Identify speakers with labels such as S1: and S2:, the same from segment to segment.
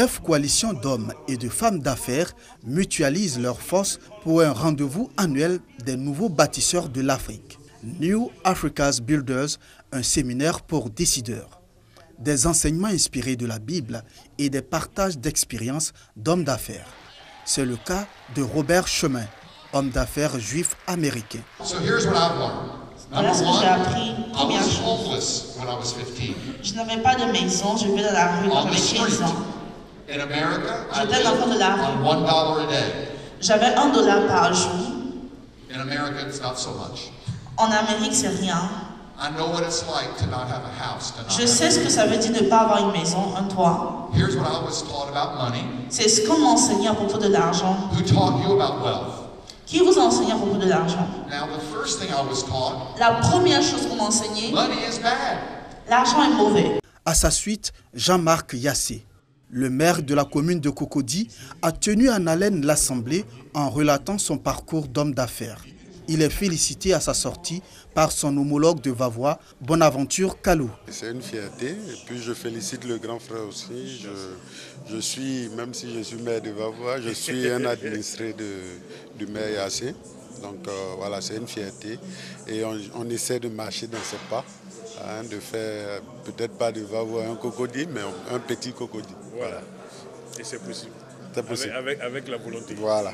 S1: 9 coalitions d'hommes et de femmes d'affaires mutualisent leurs forces pour un rendez-vous annuel des nouveaux bâtisseurs de l'Afrique. New Africa's Builders, un séminaire pour décideurs. Des enseignements inspirés de la Bible et des partages d'expériences d'hommes d'affaires. C'est le cas de Robert Chemin, homme d'affaires juif américain.
S2: Voilà ce que j'ai appris. Première chose, je n'avais pas de maison, je vivais dans la rue quand j'avais 15 ans. J'étais l'enfant de la rue. J'avais $1 par jour. En Amérique, c'est rien. Je sais ce que ça veut dire de ne pas avoir une maison, un toit. C'est ce qu'on m'enseignait à propos de l'argent. Qui vous a enseigné à propos de l'argent? La première chose qu'on m'a enseigné, l'argent est mauvais.
S1: À sa suite, Jean-Marc Yassé, le maire de la commune de Cocody, a tenu en haleine l'Assemblée en relatant son parcours d'homme d'affaires. Il est félicité à sa sortie par son homologue de Vavois, Bonaventure Kalou.
S3: C'est une fierté et puis je félicite le grand frère aussi. Je suis, même si je suis maire de Vavois, je suis un administré du maire Yassé. Donc voilà, c'est une fierté et on essaie de marcher dans ses pas, hein, de faire peut-être pas de Vavois un Cocody, mais un petit Cocody.
S4: Voilà, et c'est possible.
S3: C'est possible.
S4: Avec la volonté.
S3: Voilà.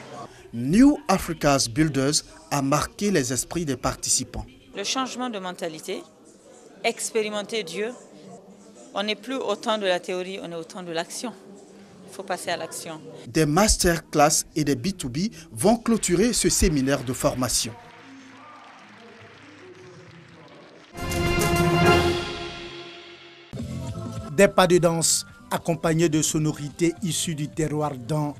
S1: New Africa's Builders a marqué les esprits des participants.
S5: Le changement de mentalité, expérimenter Dieu, on n'est plus autant de la théorie, on est autant de l'action. Il faut passer à l'action.
S1: Des masterclass et des B2B vont clôturer ce séminaire de formation.
S6: Des pas de danse accompagnés de sonorités issues du terroir d'An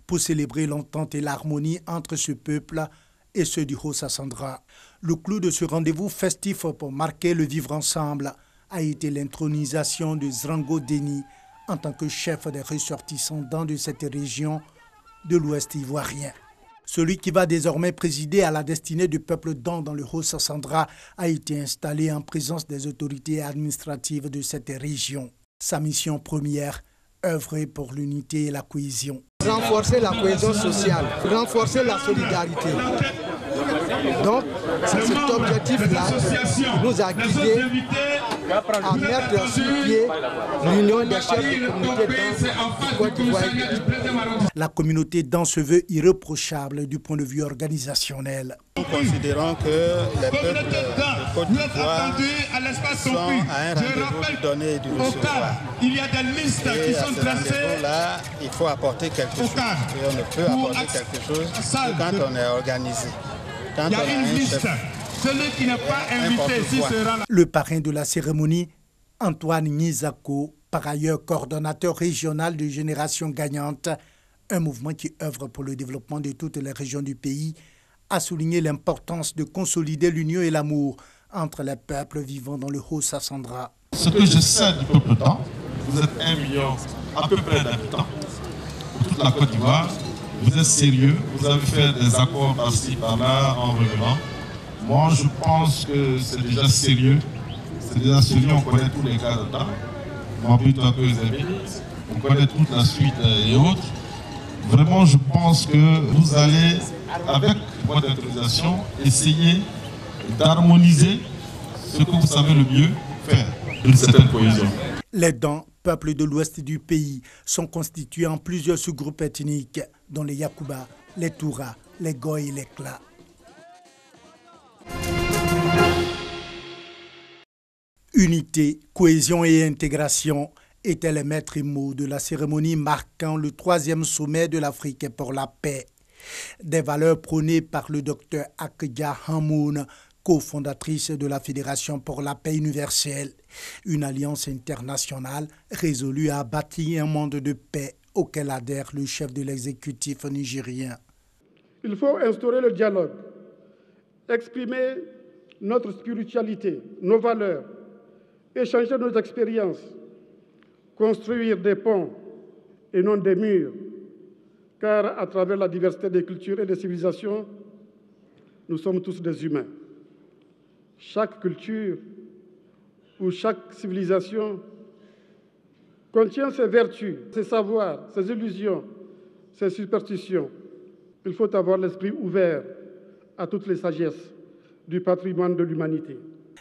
S6: pour célébrer l'entente et l'harmonie entre ce peuple et ceux du Haut-Sassandra. Le clou de ce rendez-vous festif pour marquer le vivre ensemble a été l'intronisation de Zrango Deni en tant que chef des ressortissants de cette région de l'Ouest ivoirien. Celui qui va désormais présider à la destinée du peuple Dan dans le Haut-Sassandra a été installé en présence des autorités administratives de cette région. Sa mission première, œuvrer pour l'unité et la cohésion.
S7: Renforcer la cohésion sociale, renforcer la solidarité. Donc, c'est cet objectif-là qui nous a guidés à mettre sur pied l'union des chefs de communauté dans Côte d'Ivoire.
S6: La communauté Dan se veut irréprochable du point de vue organisationnel.
S8: Nous considérons que les peuples de Côte d'Ivoire sont à un rendez-vous donné et du recevoir.
S9: Il y a des listes qui sont tracées.
S8: Là, il faut apporter quelque chose. Et on ne peut apporter quelque chose que quand on est organisé. Quand
S9: il y a une liste. Celui qui n'est pas invité ici sera là.
S6: Le parrain de la cérémonie, Antoine Nizako, par ailleurs coordonnateur régional de Génération Gagnante, un mouvement qui œuvre pour le développement de toutes les régions du pays, a souligné l'importance de consolider l'union et l'amour entre les peuples vivant dans le Haut-Sassandra.
S9: Ce que je sais du peuple Dan, vous êtes 1 million à peu près d'habitants pour toute la Côte d'Ivoire. Vous êtes sérieux, vous avez fait des accords par-ci, par-là, en revenant. Moi, je pense que c'est déjà sérieux. C'est déjà sérieux, on connaît tous les cas de Dan. Moi, plutôt que les amis, on connaît toute la suite et autres. Vraiment, je pense que vous allez, avec votre autorisation, essayer d'harmoniser ce que vous savez le mieux faire d'une certaine cohésion.
S6: Les Dan, peuple de l'ouest du pays, sont constitués en plusieurs sous-groupes ethniques, dont les Yakuba, les Toura, les Goy et les Kla. Unité, cohésion et intégration étaient les maîtres mots de la cérémonie marquant le 3e sommet de l'Afrique pour la paix. Des valeurs prônées par le docteur Akja Hamoun, cofondatrice de la Fédération pour la paix universelle, une alliance internationale résolue à bâtir un monde de paix auquel adhère le chef de l'exécutif nigérien.
S10: Il faut instaurer le dialogue, exprimer notre spiritualité, nos valeurs, échanger nos expériences, construire des ponts et non des murs, car à travers la diversité des cultures et des civilisations, nous sommes tous des humains. Chaque culture ou chaque civilisation contient ses vertus, ses savoirs, ses illusions, ses superstitions. Il faut avoir l'esprit ouvert à toutes les sagesses du patrimoine de l'humanité.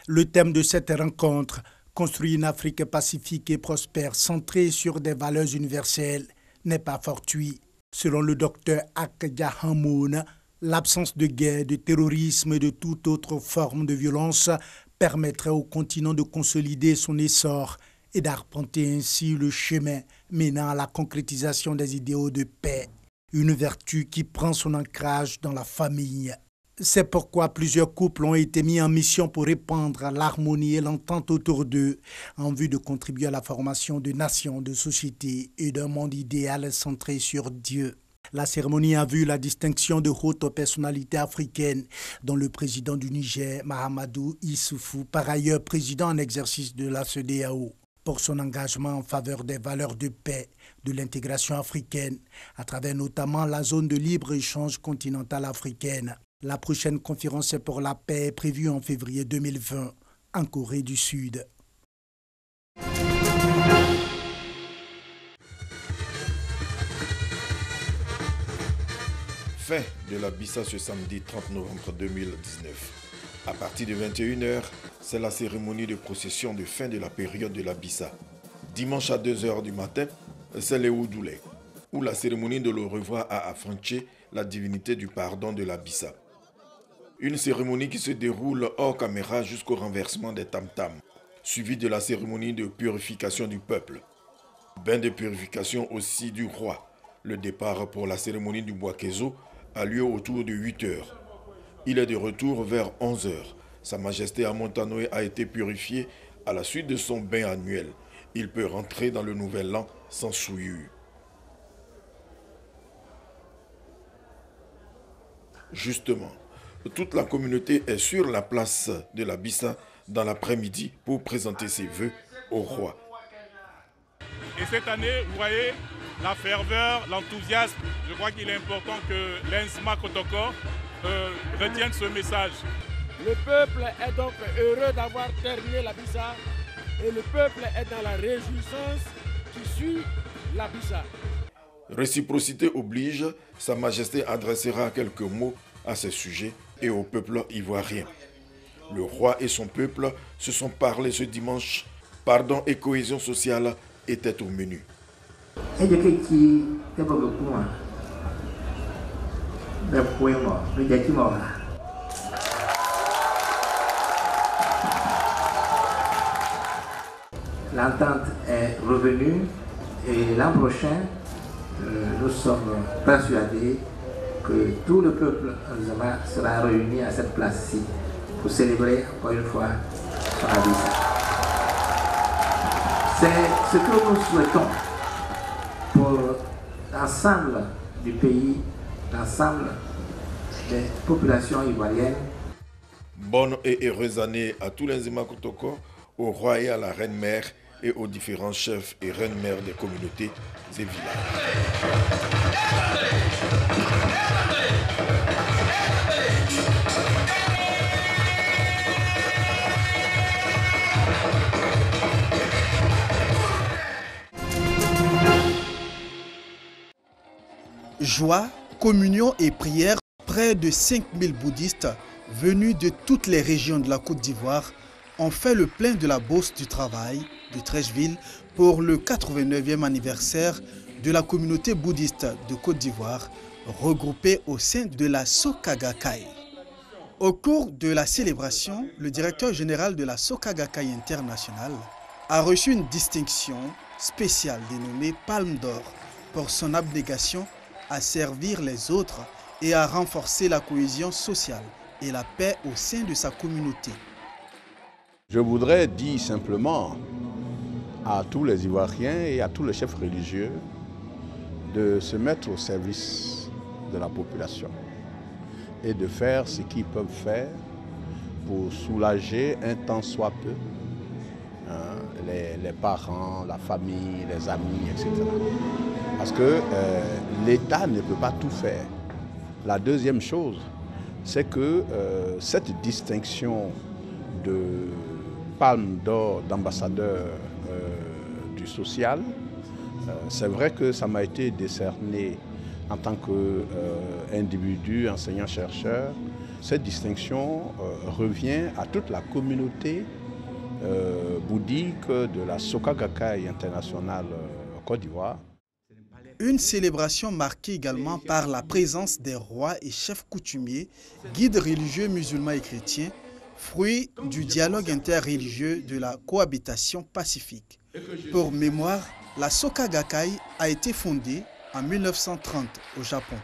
S6: Le thème de cette rencontre, construire une Afrique pacifique et prospère centrée sur des valeurs universelles, n'est pas fortuit. Selon le docteur Akja Hamoun, l'absence de guerre, de terrorisme et de toute autre forme de violence permettrait au continent de consolider son essor et d'arpenter ainsi le chemin menant à la concrétisation des idéaux de paix, une vertu qui prend son ancrage dans la famille. C'est pourquoi plusieurs couples ont été mis en mission pour répandre l'harmonie et l'entente autour d'eux en vue de contribuer à la formation de nations, de sociétés et d'un monde idéal centré sur Dieu. La cérémonie a vu la distinction de hautes personnalités africaines, dont le président du Niger, Mahamadou Issoufou, par ailleurs président en exercice de la CEDEAO, pour son engagement en faveur des valeurs de paix, de l'intégration africaine, à travers notamment la zone de libre-échange continentale africaine. La prochaine conférence pour la paix est prévue en février 2020 en Corée du Sud.
S11: Fin de la Bissa ce samedi 30 novembre 2019. À partir de 21h, c'est la cérémonie de procession de fin de la période de la Bissa. Dimanche à 2h du matin, c'est le Oudoulé, où la cérémonie de le revoir a affranchi la divinité du pardon de la Bissa. Une cérémonie qui se déroule hors caméra jusqu'au renversement des tam-tams, suivie de la cérémonie de purification du peuple. Bain de purification aussi du roi. Le départ pour la cérémonie du Bouakezo a lieu autour de 8h. Il est de retour vers 11h. Sa Majesté Amontanoé a été purifié à la suite de son bain annuel. Il peut rentrer dans le nouvel an sans souillure. Justement, toute la communauté est sur la place de la Bissa dans l'après-midi pour présenter ses vœux au roi.
S4: Et cette année, vous voyez, la ferveur, l'enthousiasme, je crois qu'il est important que l'Insma Kotoko retienne ce message.
S12: Le peuple est donc heureux d'avoir terminé la Bissa et le peuple est dans la réjouissance qui suit la Bissa.
S11: Réciprocité oblige, Sa Majesté adressera quelques mots à ce sujet et au peuple ivoirien. Le roi et son peuple se sont parlé ce dimanche. Pardon et cohésion sociale étaient au menu.
S13: L'entente est revenue et l'an prochain, nous sommes persuadés que tout le peuple Nzema sera réuni à cette place-ci pour célébrer encore une fois son Bissa. C'est ce que nous souhaitons pour l'ensemble du pays, l'ensemble des populations ivoiriennes.
S11: Bonne et heureuse année à tous les Nzema Kotoko, au roi et à la reine-mère et aux différents chefs et reines-mères des communautés et villages.
S1: Joie, communion et prière, près de 5000 bouddhistes venus de toutes les régions de la Côte d'Ivoire ont fait le plein de la Bourse du Travail de Treichville pour le 89e anniversaire de la communauté bouddhiste de Côte d'Ivoire regroupée au sein de la Soka Gakkai. Au cours de la célébration, le directeur général de la Soka Gakkai International a reçu une distinction spéciale dénommée Palme d'Or pour son abnégation à servir les autres et à renforcer la cohésion sociale et la paix au sein de sa communauté.
S14: Je voudrais dire simplement à tous les Ivoiriens et à tous les chefs religieux de se mettre au service de la population et de faire ce qu'ils peuvent faire pour soulager un tant soit peu les parents, la famille, les amis, etc. Parce que l'État ne peut pas tout faire. La deuxième chose, c'est que cette distinction de Palme d'Or d'ambassadeur du statut social. C'est vrai que ça m'a été décerné en tant qu'individu, enseignant-chercheur. Cette distinction revient à toute la communauté bouddhique de la Soka Gakkai internationale Côte d'Ivoire.
S1: Une célébration marquée également par la présence des rois et chefs coutumiers, guides religieux musulmans et chrétiens, fruit du dialogue interreligieux de la cohabitation pacifique. Pour mémoire, la Soka Gakkai a été fondée en 1930 au Japon.